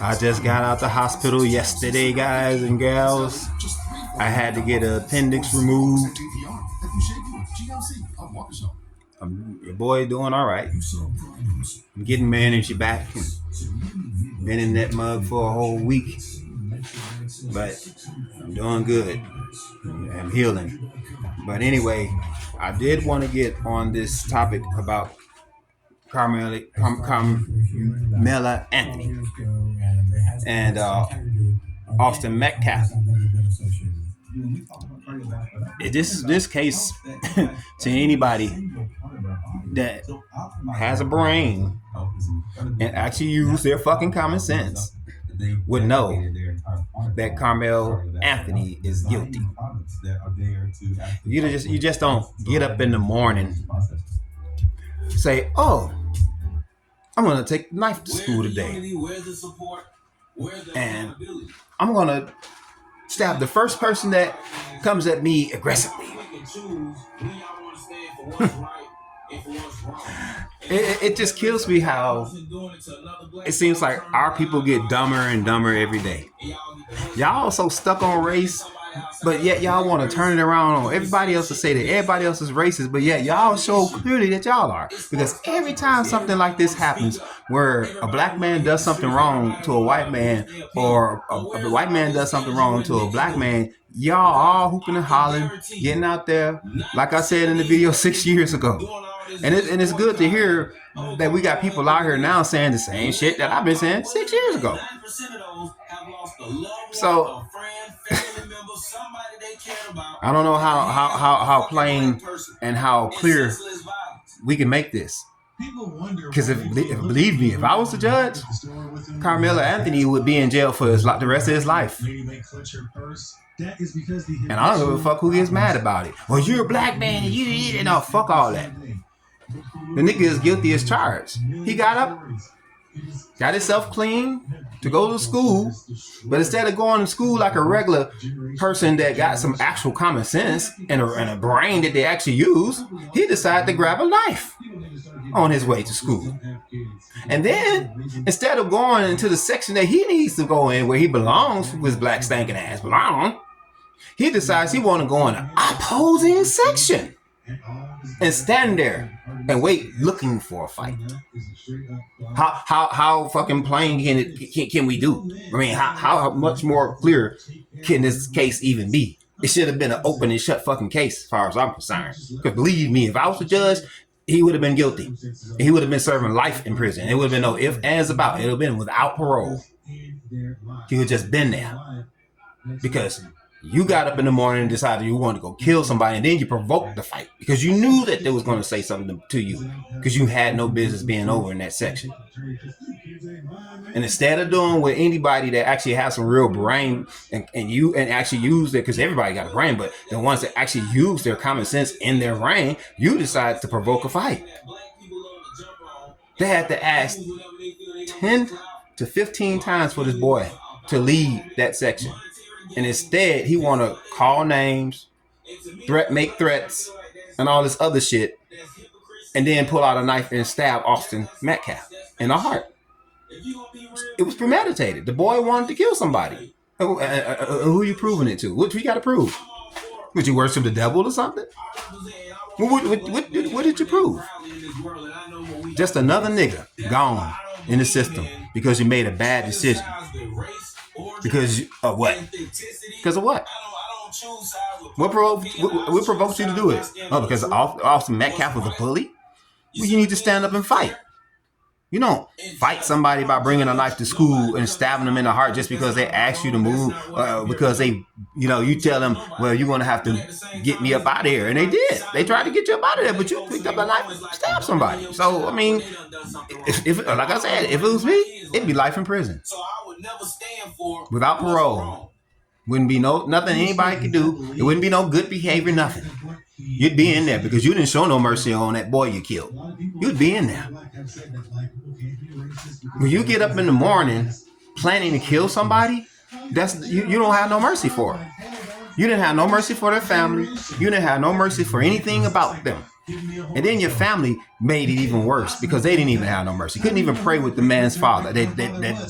I just got out the hospital yesterday, guys and gals. I had to get an appendix removed. Your boy doing all right. I'm getting my energy back. Been in that mug for a whole week, but I'm doing good. I'm healing. But anyway, I did want to get on this topic about Kamelo Anthony and Austin Metcalf. This case to anybody that has a brain and actually use their fucking common sense would know that Kamelo Anthony is guilty. You just don't get up in the morning, say, "Oh, I'm gonna take the knife to school today, and I'm gonna stab the first person that comes at me aggressively." It just kills me how it seems like our people get dumber and dumber every day. Y'all so stuck on race, but yet y'all want to turn it around on everybody else to say that everybody else is racist, but yet y'all show clearly that y'all are. Because every time something like this happens, where a black man does something wrong to a white man, or a white man does something wrong to a black man, y'all all hooping and hollering, getting out there, like I said in the video 6 years ago. And it's good to hear that we got people out here now saying the same shit that I've been saying 6 years ago. So I don't know how plain and how clear we can make this. Because believe me, if I was the judge, Kamelo Anthony would be in jail for the rest of his life. And I don't give a fuck who gets mad about it. Well, you're a black man and you no, fuck all that. The nigga is guilty as charged. He got up, got himself clean to go to school, but instead of going to school like a regular person that got some actual common sense and a brain that they actually use, he decided to grab a knife on his way to school. And then, instead of going into the section that he needs to go in, where he belongs, with his black stinking ass belong, he decides he want to go in the opposing section and stand there and wait, looking for a fight. How fucking plain can we do? I mean, how much more clear can this case even be? It should have been an open and shut fucking case, as far as I'm concerned. Because believe me, if I was the judge, he would have been guilty. He would have been serving life in prison. It would have been no ifs, ands, about. It would have been without parole. He would have just been there. Because you got up in the morning and decided you wanted to go kill somebody, and then you provoked the fight because you knew that they was going to say something to you because you had no business being over in that section. And instead of doing with anybody that actually has some real brain and actually use it, because everybody got a brain, but the ones that actually use their common sense in their brain, you decide to provoke a fight. They had to ask 10 to 15 times for this boy to lead that section. And instead, he want to call names, make threats, and all this other shit, and then pull out a knife and stab Austin Metcalf in the heart. It was premeditated. The boy wanted to kill somebody. Who are you proving it to? What you got to prove? Would you worship the devil or something? What did you prove? Just another nigga gone in the system because you made a bad decision. Because of what? Because of what? What provoked you to do it? Oh, because Austin Metcalf was a bully? Well, you need to stand up and fight. You don't fight somebody by bringing a knife to school and stabbing them in the heart just because they ask you to move, because they, you tell them, well, you're going to have to get me up out of here. And they did. They tried to get you up out of there, but you picked up a knife and stabbed somebody. So, I mean, if like I said, if it was me, it'd be life in prison. Without parole. Wouldn't be nothing anybody could do. It wouldn't be no good behavior, nothing. You'd be in there because you didn't show no mercy on that boy you killed. You'd be in there. When you get up in the morning planning to kill somebody, you don't have no mercy for it. You didn't have no mercy for their family. You didn't have no mercy for anything about them. And then your family made it even worse because they didn't even have no mercy. Couldn't even pray with the man's father that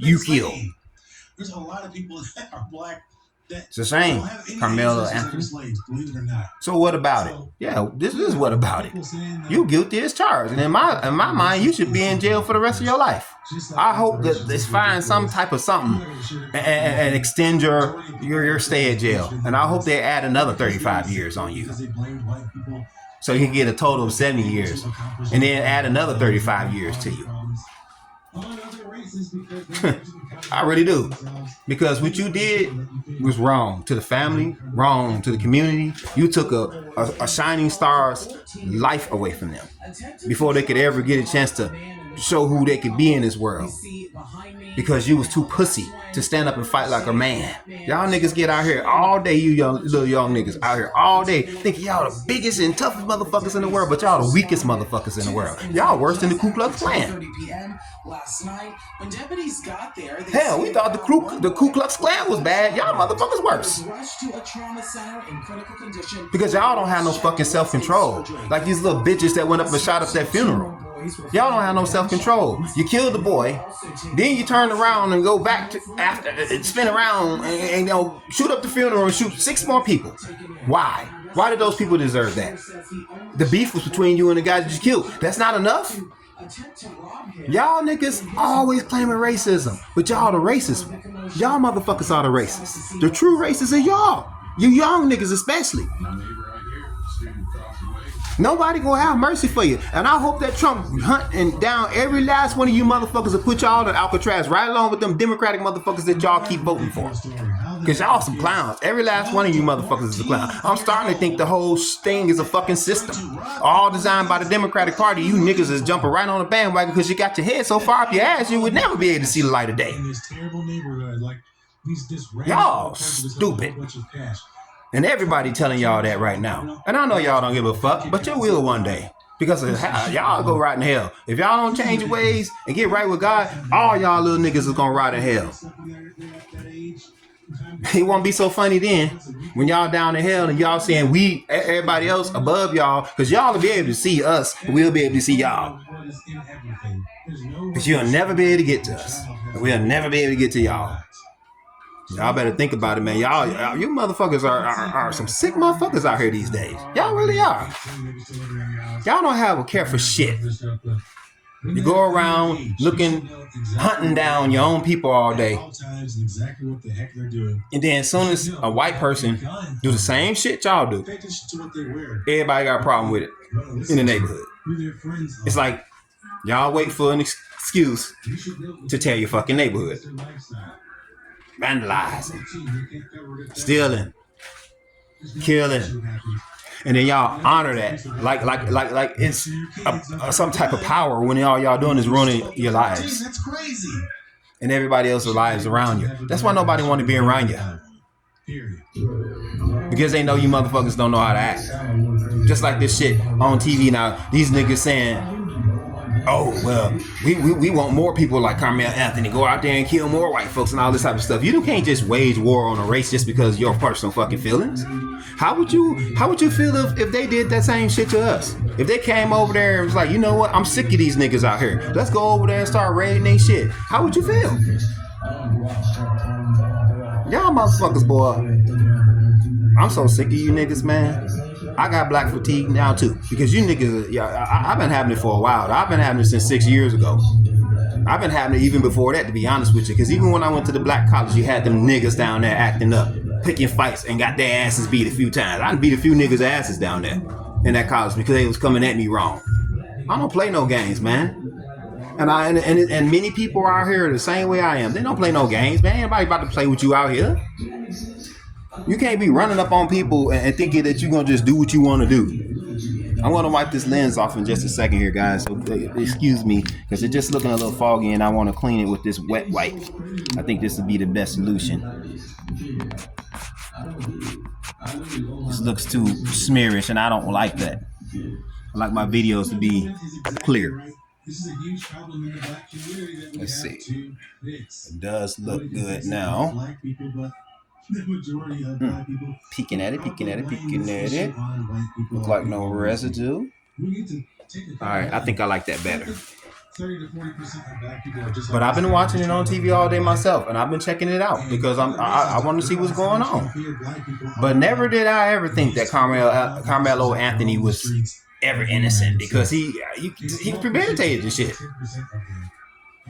you killed. There's a lot of people that are black. It's a shame, Kamelo, Anthony. So what about it? Yeah, this is what about it. You guilty as charged, and in my mind, you should be in jail for the rest of your life. I hope that they find some type of something and extend your stay at jail, and I hope they add another 35 years on you, so you can get a total of 70 years, and then add another 35 years to you. I really do. Because what you did was wrong to the family, wrong to the community. You took a shining star's life away from them before they could ever get a chance to show who they could be in this world. Because you was too pussy to stand up and fight like a man. Y'all niggas get out here all day, you little young niggas out here all day thinking y'all the biggest and toughest motherfuckers in the world, but y'all the weakest motherfuckers in the world. Y'all worse than the Ku Klux Klan. Last night, when deputies got there, hell, we thought the Ku Klux Klan was bad. Y'all motherfuckers worse. Because y'all don't have no fucking self-control. Like these little bitches that went up and shot up that funeral. Y'all don't have no self-control. You killed the boy, then you turn around and go back to after spin around and you know, shoot up the funeral and shoot 6 more people. Why? Why did those people deserve that? The beef was between you and the guys that you killed. That's not enough? Y'all niggas always claiming racism, but y'all the racists. Y'all motherfuckers are the racists. The true racists are y'all. You young niggas especially. Nobody gonna have mercy for you. And I hope that Trump hunting down every last one of you motherfuckers and put y'all in Alcatraz right along with them Democratic motherfuckers that y'all keep voting for. Because y'all some clowns. Every last one of you motherfuckers is a clown. I'm starting to think the whole thing is a fucking system. All designed by the Democratic Party. You niggas is jumping right on the bandwagon because you got your head so far up your ass you would never be able to see the light of day. Y'all stupid. And everybody telling y'all that right now. And I know y'all don't give a fuck, but you will one day. Because y'all go right in hell. If y'all don't change your ways and get right with God, all y'all little niggas is gonna rot in hell. It won't be so funny then when y'all down in hell and y'all saying we, everybody else above y'all, because y'all will be able to see us, and we'll be able to see y'all. Because you'll never be able to get to us. And we'll never be able to get to y'all. Y'all better think about it, man. Y'all, you motherfuckers are some sick motherfuckers out here these days. Y'all really are. Y'all don't have a care for shit. You go around looking, hunting down your own people all day. And then as soon as a white person do the same shit y'all do, everybody got a problem with it in the neighborhood. It's like y'all wait for an excuse to tear your fucking neighborhood. Vandalizing, stealing, killing, and then y'all honor that like it's some type of power when all y'all doing is ruining your lives and everybody else's lives around you. That's why nobody want to be around you, because they know you motherfuckers don't know how to act. Just like this shit on TV now, these niggas saying, oh, well, we want more people like Kamelo Anthony go out there and kill more white folks and all this type of stuff. You can't just wage war on a race just because of your personal fucking feelings. How would you feel if they did that same shit to us? If they came over there and was like, you know what, I'm sick of these niggas out here. Let's go over there and start raiding their shit. How would you feel? Y'all motherfuckers, boy. I'm so sick of you niggas, man. I got black fatigue now too, because you niggas, I've been having it for a while. I've been having it since 6 years ago. I've been having it even before that, to be honest with you, because even when I went to the black college, you had them niggas down there acting up, picking fights, and got their asses beat a few times. I beat a few niggas' asses down there in that college because they was coming at me wrong. I don't play no games, man. And many people out here the same way I am. They don't play no games, man. Ain't nobody about to play with you out here. You can't be running up on people and thinking that you're going to just do what you want to do. I'm going to wipe this lens off in just a second here, guys. So excuse me, because it's just looking a little foggy and I want to clean it with this wet wipe. I think this would be the best solution. This looks too smearish and I don't like that. I like my videos to be clear. Let's see. It does look good now. The majority of black people Peeking at it. on white people Look are like no people. residue. We need to take a All right, I think I like that better. 30 to 40% of black people are just But I've been watching it on TV all day myself, and I've been checking it out because I want to see what's going on. But never did I ever think that Carmelo Anthony was ever innocent because he premeditated the shit.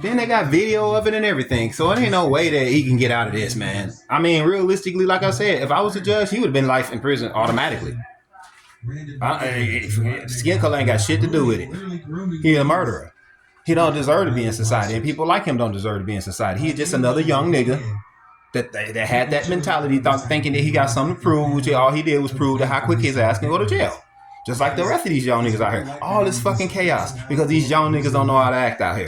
Then they got video of it and everything, so it ain't no way that he can get out of this, man. I mean, realistically, like I said, if I was a judge, he would have been life in prison automatically. Skin color ain't got shit to do with it. He a murderer. He don't deserve to be in society, and people like him don't deserve to be in society. He's just another young nigga that had that mentality, thinking that he got something to prove, which all he did was prove that how quick his ass can go to jail. Just like the rest of these young niggas out here. All this fucking chaos because these young niggas don't know how to act out here.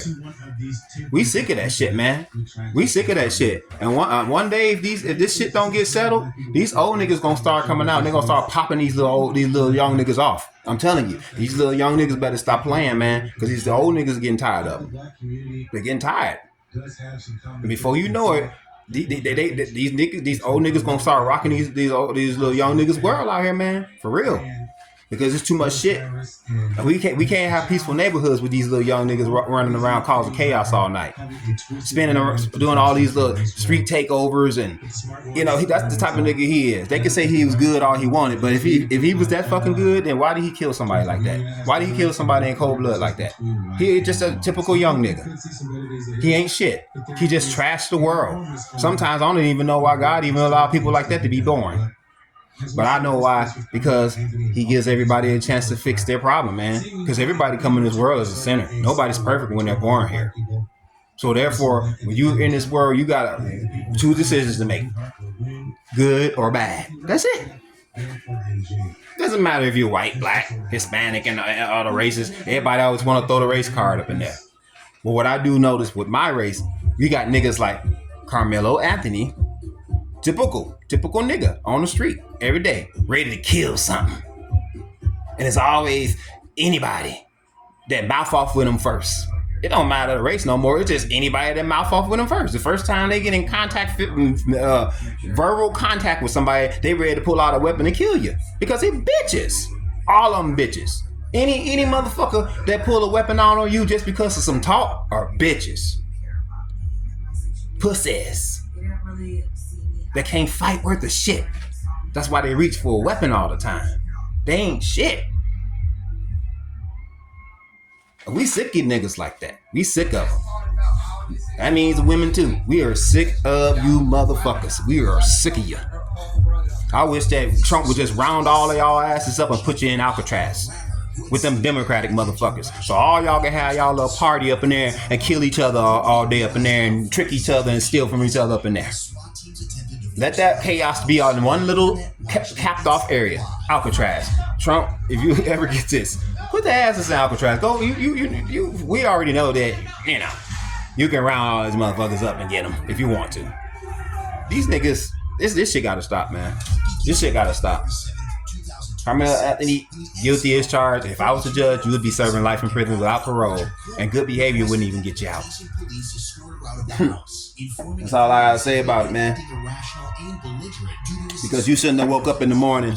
We sick of that shit, man. We sick of that shit. And one day, if this shit don't get settled, these old niggas gonna start coming out and they're gonna start popping these little young niggas off. I'm telling you, these little young niggas better stop playing, man, because these old niggas are getting tired of them. They're getting tired. And before you know it, these old niggas gonna start rocking these little young niggas world out here, man, for real. Because it's too much shit. We can't have peaceful neighborhoods with these little young niggas running around causing chaos all night, doing all these little street takeovers, and that's the type of nigga he is. They can say he was good all he wanted, but if he was that fucking good, then why did he kill somebody like that? Why did he kill somebody in cold blood like that? He just a typical young nigga. He ain't shit. He just trashed the world. Sometimes I don't even know why God even allowed people like that to be born. But I know why, because he gives everybody a chance to fix their problem, man. Because everybody coming in this world is a sinner. Nobody's perfect when they're born here. So therefore, when you're in this world, you got two decisions to make. Good or bad. That's it. Doesn't matter if you're white, black, Hispanic, and all the races. Everybody always want to throw the race card up in there. But what I do notice with my race, you got niggas like Carmelo Anthony, typical nigga on the street every day, ready to kill something. And it's always anybody that mouth off with him first. It don't matter the race no more. It's just anybody that mouth off with him first. The first time they get in contact, verbal contact with somebody, they ready to pull out a weapon and kill you because they bitches. All of them bitches. Any motherfucker that pull a weapon out on you just because of some talk are bitches. Pussies. That can't fight worth of shit. That's why they reach for a weapon all the time. They ain't shit. We sick of niggas like that. We sick of them. That means women too. We are sick of you motherfuckers. We are sick of you. I wish that Trump would just round all of y'all asses up and put you in Alcatraz with them Democratic motherfuckers. So all y'all can have y'all little party up in there and kill each other all day up in there and trick each other and steal from each other up in there. Let that chaos be on one little capped off area, Alcatraz. Trump, if you ever get this, put the asses in Alcatraz. Go, you. We already know that you can round all these motherfuckers up and get them if you want to. These niggas, this shit gotta stop, man. This shit gotta stop. Kamelo Anthony, guilty as charged. If I was a judge, you would be serving life in prison without parole, and good behavior wouldn't even get you out. That's all I gotta say about it, man. Because you shouldn't have woke up in the morning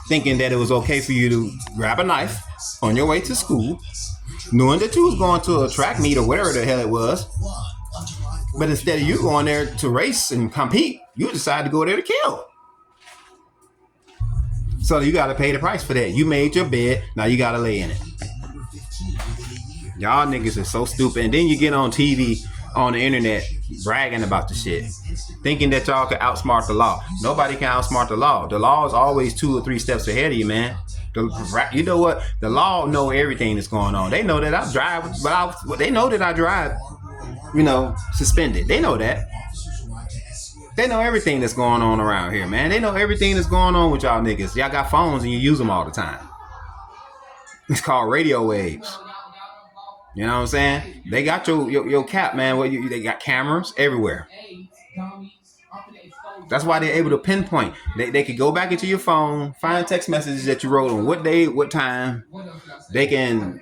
thinking that it was okay for you to grab a knife on your way to school, knowing that you was going to a track meet or whatever the hell it was. But instead of you going there to race and compete, you decided to go there to kill. So you got to pay the price for that. You made your bed, now you got to lay in it. Y'all niggas are so stupid. And then you get on TV, on the internet, bragging about the shit, thinking that y'all can outsmart the law. Nobody can outsmart the law. The law is always 2 or 3 steps ahead of you, man. You know what? The law know everything that's going on. They know that I drive, they know that I drive, suspended. They know that. They know everything that's going on around here, man. They know everything that's going on with y'all niggas. Y'all got phones and you use them all the time. It's called radio waves. You know what I'm saying? They got your cap, man. They got cameras everywhere. That's why they're able to pinpoint. They could go back into your phone, find text messages that you wrote on what day, what time. They can,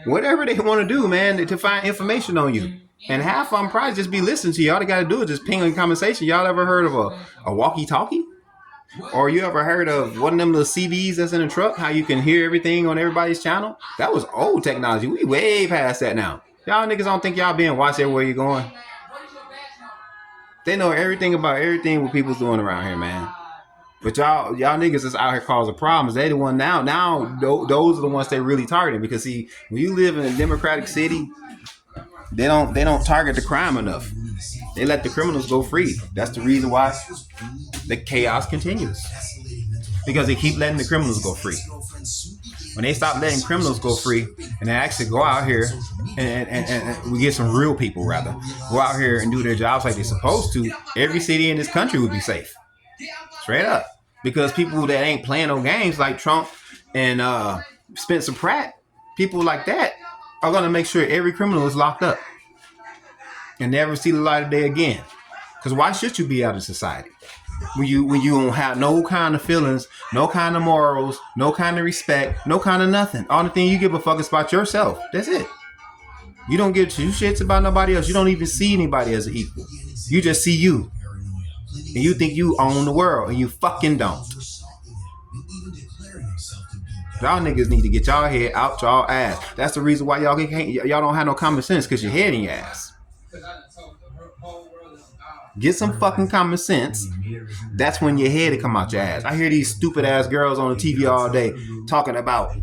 whatever they want to do, man, to find information on you. And half of them probably just be listening to you. All they got to do is just ping in conversation. Y'all ever heard of a walkie-talkie? Or you ever heard of one of them little CDs that's in the truck? How you can hear everything on everybody's channel? That was old technology. We way past that now. Y'all niggas don't think y'all being watched everywhere you're going. They know everything about everything what people's doing around here, man. But y'all niggas is out here causing problems. They the one now. Those are the ones they really targeting, because see, when you live in a democratic city, they don't target the crime enough. They let the criminals go free. That's the reason why the chaos continues, because they keep letting the criminals go free. When they stop letting criminals go free and they actually go out here and we get some real people, rather go out here and do their jobs like they're supposed to, every city in this country would be safe. Straight up. Because people that ain't playing no games like Trump and Spencer Pratt, people like that are going to make sure every criminal is locked up and never see the light of day again. Because why should you be out of society? When you don't have no kind of feelings, no kind of morals, no kind of respect, no kind of nothing. Only thing you give a fuck is about yourself. That's it. You don't give two shits about nobody else. You don't even see anybody as an equal. You just see you. And you think you own the world, and you fucking don't. Y'all niggas need to get y'all head out y'all ass. That's the reason why y'all don't have no common sense, because your head in your ass. Get some fucking common sense. That's when your head will come out your ass. I hear these stupid ass girls on the TV all day talking about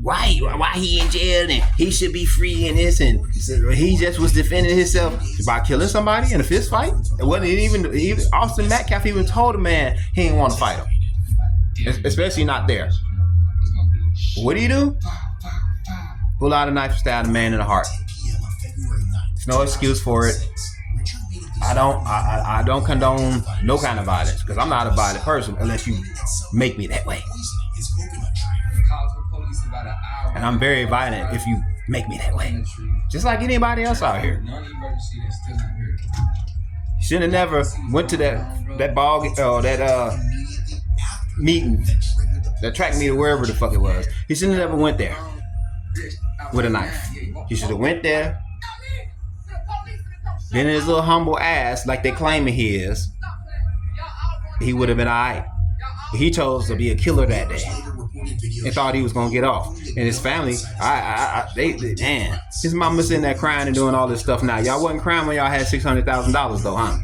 why he in jail and he should be free and this, and he just was defending himself by killing somebody in a fist fight. It wasn't even Austin Metcalf even told a man he didn't want to fight him, especially not there. What do? Pull out a knife and stab a man in the heart. There's no excuse for it. I don't condone no kind of violence, because I'm not a violent person unless you make me that way. And I'm very violent if you make me that way. Just like anybody else out here. Shouldn't have never went to that ball that meeting, that track meet or wherever the fuck it was. He shouldn't have never went there with a knife. He should have went there. Then his little humble ass, like they claiming he is, he would have been alright. He chose to be a killer that day and thought he was gonna get off. And his family, man, his mama sitting there crying and doing all this stuff now. Y'all wasn't crying when y'all had $600,000 though, huh?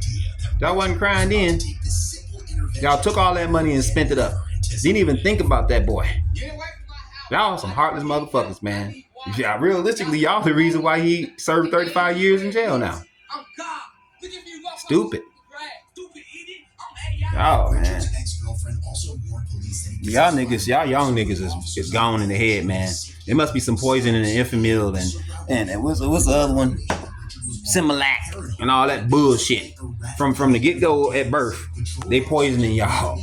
Y'all wasn't crying then. Y'all took all that money and spent it up. Didn't even think about that boy. Y'all some heartless motherfuckers, man. Yeah, realistically, y'all the reason why he served 35 years in jail now. Stupid. Oh man. Y'all niggas, y'all young niggas is gone in the head, man. There must be some poison in the Infamil and what's the other one? Similac and all that bullshit. From the get-go at birth, they poisoning y'all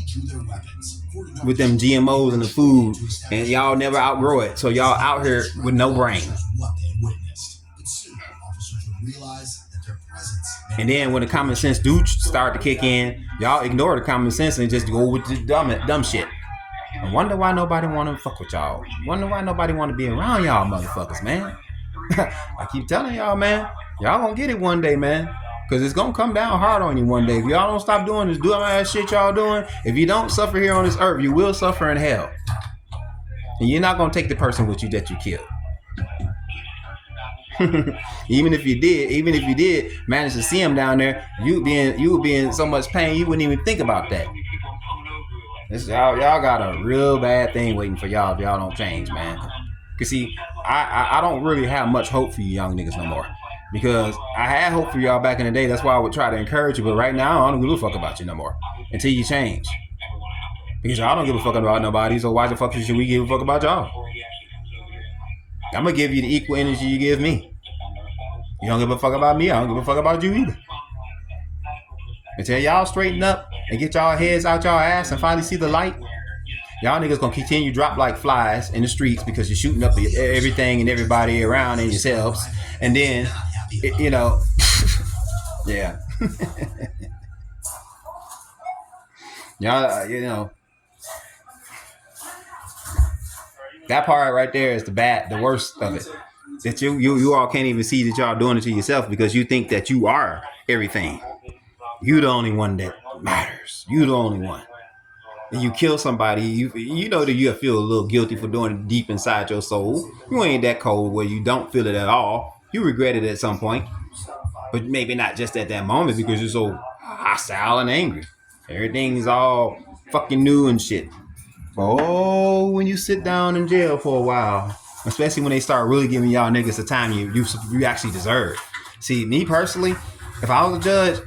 with them GMOs in the food, and y'all never outgrow it. So y'all out here with no brain. And then when the common sense do start to kick in, y'all ignore the common sense and just go with the dumb shit. I wonder why nobody want to fuck with y'all. Wonder why nobody want to be around y'all motherfuckers, man. I keep telling y'all, man, y'all gonna get it one day, man. Because it's gonna come down hard on you one day. If y'all don't stop doing this dumbass shit y'all doing, if you don't suffer here on this earth, you will suffer in hell. And you're not gonna take the person with you that you killed. even if you did manage to see him down there, you would be in so much pain you wouldn't even think about that. Y'all got a real bad thing waiting for y'all if y'all don't change, man. Cause see, I don't really have much hope for you young niggas no more, because I had hope for y'all back in the day. That's why I would try to encourage you, but right now I don't give a fuck about you no more until you change. Because y'all don't give a fuck about nobody, so why the fuck should we give a fuck about y'all? I'm gonna give you the equal energy you give me. You don't give a fuck about me, I don't give a fuck about you either. Until y'all straighten up and get y'all heads out y'all ass and finally see the light, y'all niggas gonna continue to drop like flies in the streets because you're shooting up everything and everybody around and yourselves. And then, yeah. Y'all, that part right there is the worst of it. that you all can't even see that y'all doing it to yourself because you think that you are everything. You the only one that matters. You the only one. And you kill somebody, you know that you feel a little guilty for doing it deep inside your soul. You ain't that cold where you don't feel it at all. You regret it at some point, but maybe not just at that moment because you're so hostile and angry. Everything's all fucking new and shit. Oh, when you sit down in jail for a while, especially when they start really giving y'all niggas the time you actually deserve. See, me personally, if I was a judge,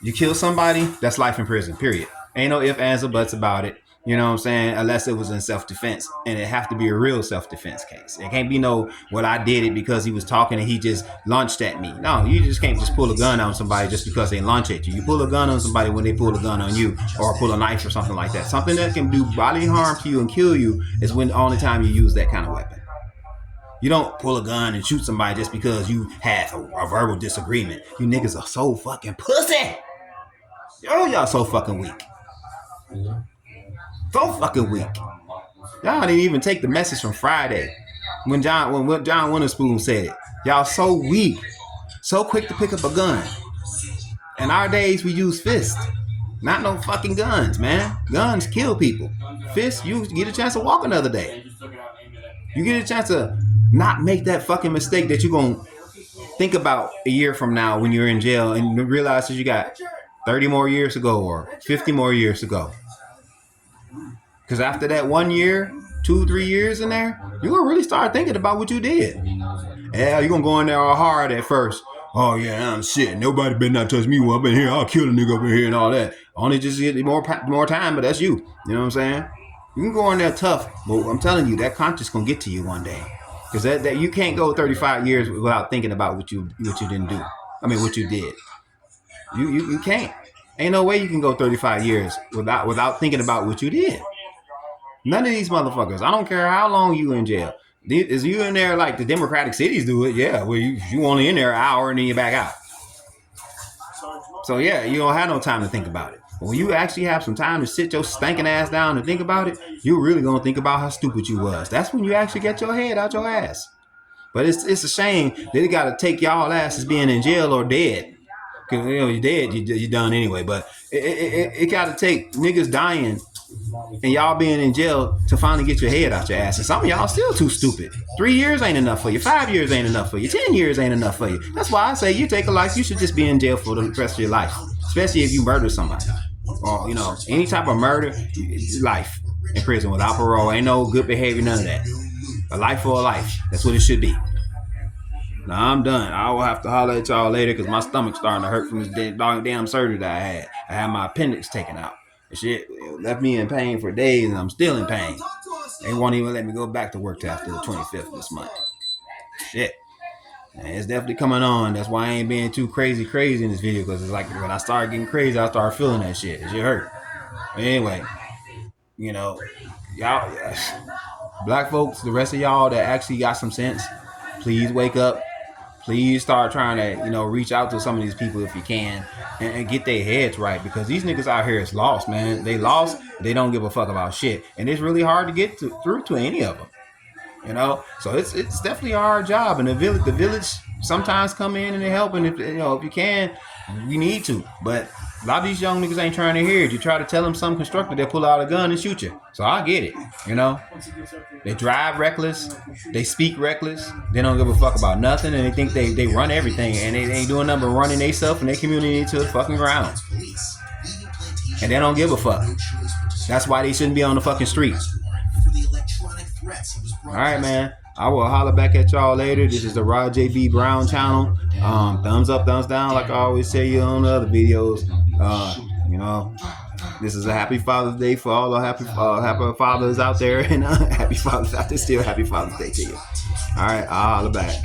you kill somebody, that's life in prison, period. Ain't no ifs, ands, or buts about it. You know what I'm saying? Unless it was in self-defense. And it have to be a real self-defense case. It can't be no, well, I did it because he was talking and he just launched at me. No, you just can't just pull a gun on somebody just because they launch at you. You pull a gun on somebody when they pull a gun on you or pull a knife or something like that. Something that can do bodily harm to you and kill you is when the only time you use that kind of weapon. You don't pull a gun and shoot somebody just because you had a verbal disagreement. You niggas are so fucking pussy. Yo, y'all so fucking weak. So fucking weak. Y'all didn't even take the message from Friday when John Witherspoon said it. Y'all so weak, so quick to pick up a gun. In our days, we use fists, not no fucking guns, man. Guns kill people. Fists, you get a chance to walk another day. You get a chance to not make that fucking mistake that you're gonna think about a year from now when you're in jail and you realize that you got 30 more years to go or 50 more years to go. Because after that 1 year, 2-3 years in there, you're going to really start thinking about what you did. Yeah, you're going to go in there all hard at first. Oh, yeah, I'm shit. Nobody better not touch me while I'm in here. I'll kill a nigga up in here and all that. Only just get more time, but that's you. You know what I'm saying? You can go in there tough, but I'm telling you, that conscience going to get to you one day. Because that you can't go 35 years without thinking about what you didn't do. I mean, what you did. You can't. Ain't no way you can go 35 years without thinking about what you did. None of these motherfuckers. I don't care how long you in jail. Is you in there like the Democratic cities do it? Yeah, well, you only in there an hour and then you back out. So yeah, you don't have no time to think about it. But when you actually have some time to sit your stinking ass down and think about it, you're really gonna think about how stupid you was. That's when you actually get your head out your ass. But it's a shame that they gotta take y'all asses being in jail or dead. Cause you're dead, you're done anyway. But it gotta take niggas dying and y'all being in jail to finally get your head out your ass. And some of y'all still too stupid. 3 years ain't enough for you. 5 years ain't enough for you. 10 years ain't enough for you. That's why I say you take a life, you should just be in jail for the rest of your life. Especially if you murder somebody. Or, any type of murder, life in prison without parole. Ain't no good behavior, none of that. A life for a life. That's what it should be. Now I'm done. I will have to holler at y'all later because my stomach's starting to hurt from this damn surgery that I had. I had my appendix taken out. Shit left me in pain for days and I'm still in pain. They won't even let me go back to work till after the 25th this month. Shit. And it's definitely coming on. That's why I ain't being too crazy in this video because it's like when I start getting crazy, I start feeling that shit. It shit hurt. But anyway, y'all, black folks, the rest of y'all that actually got some sense, please wake up. Please start trying to, reach out to some of these people if you can and get their heads right because these niggas out here is lost, man. They lost. They don't give a fuck about shit. And it's really hard to get through to any of them, So it's definitely a hard job. And the village sometimes come in and they help. And if you can, we need to. But a lot of these young niggas ain't trying to hear it. You try to tell them something constructive, they'll pull out a gun and shoot you. So I get it, They drive reckless. They speak reckless. They don't give a fuck about nothing. And they think they run everything. And they ain't doing nothing but running themselves and their community to the fucking ground. And they don't give a fuck. That's why they shouldn't be on the fucking street. All right, man. I will holler back at y'all later. This is the Rod J.B. Brown channel. Thumbs up, thumbs down, like I always tell you on the other videos. This is a happy Father's Day for all the happy fathers out there. And happy fathers out there. Still happy Father's Day to you. All right, I'll holler back.